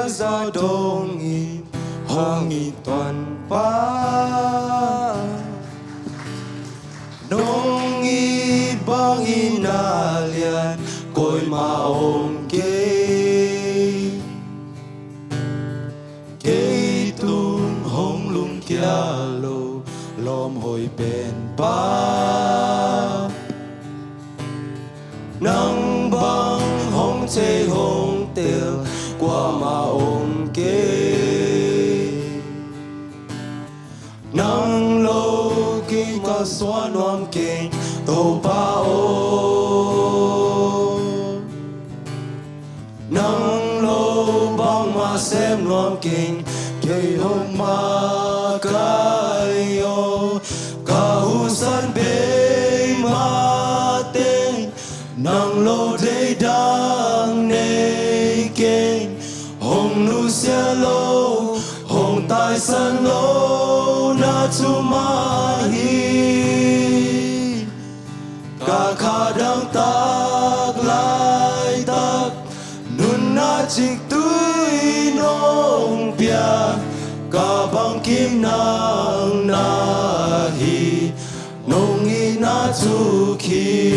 gió đông nghi hong nghi toàn ba nông nghi bang nghi na liền cội mà ông kê kê tung hong lung kia lô lom hồi bên ba nắng băng hong chê hong tiêu qua mà ông kê nắng lô kinh có xóa noam kinh tô ba ô nắng lô băng mà xem noam kinh kê hong mà cái ô cả hu san bê mà tên nắng lô đây đang nê kinh hong nu xia lô hong tai san lô na chu ma hi cả khả đang tắc lại tắc nun na chích túi nông bia cả băng kim nang na hi nông nghi na chu khi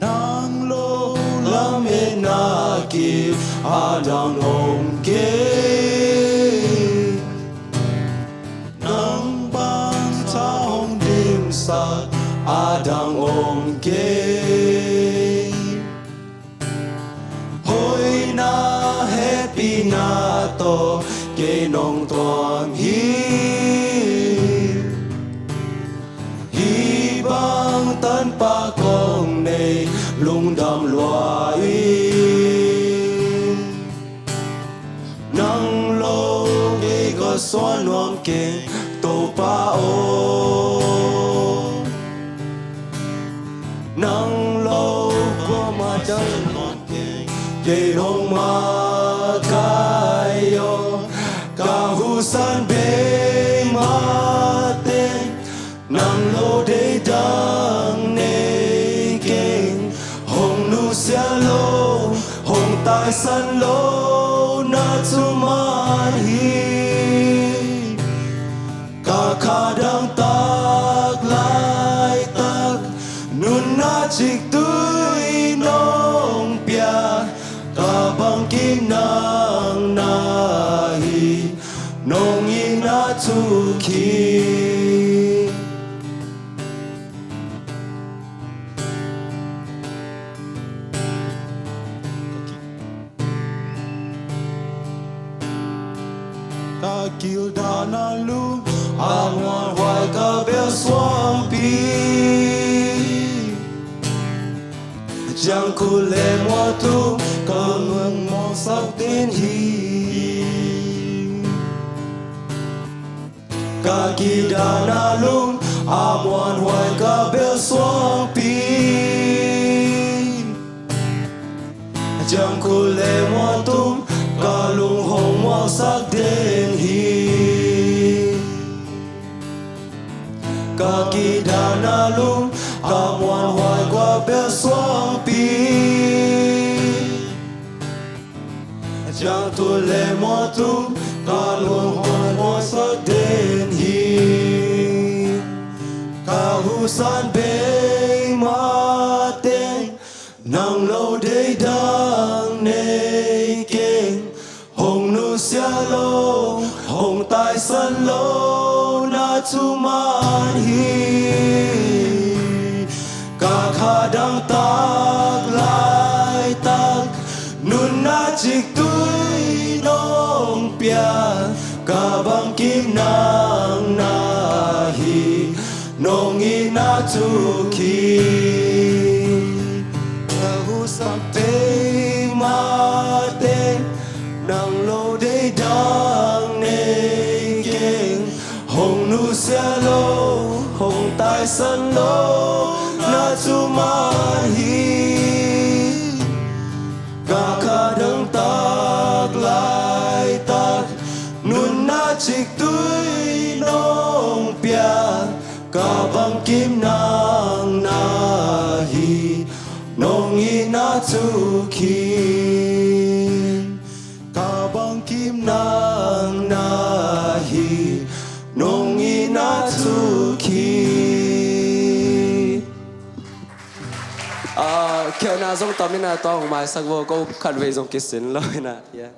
nang lô lam e na ki a dang om ke nang bang cha hong dim sa a dang om ke hoi na happy na to ke nong toang hi bang tan pa kong nei lung dam lua nang lo ge go so nuam ke to pa o nang lo ko ma dang nuam ke hong ma kai yo ka hu san be ma te nang lo de dang ne ke hong nu sia lo hong tai san lo na chu ma hi ka kha dang tak lai tak nun na chik tui nong pia ka bang kim nang na hi nong in na chu khi ta kêu đà na lu a ngoan hoài ca bé xoang pi chẳng cô lệ mua tu ca ngưỡng mong sắc đến hi ca kêu đà na lu a ngoan hoài ca bé xoang pi chẳng cô lệ mua tu ca lung hồng mong sắc đến hi ca kỳ đà na lung ca ngoan hoài qua bé xoang pi chẳng tu lệ mò tu ca lung hồng mong sắc đến hi ca hu san bê ma tên nang lâu đây đang nê kinh hong nu sia lo hong tai san lo na chu man hi ka kha dang tak lai tak nun na chik tui nong pia ka bang kim nang na hi nong in na chu khi ka hu sam pe ma te nang lo de dang ne kinh hong nu sia lo hong tai san lo na chu ma hi ka kha dang tak lai tak nun na chik tui nong pia ka bang kim nang na hi nong in na chu khi Kyo na zong tamina to mai sak wo ko khat ve zong kisin lo na. Yeah.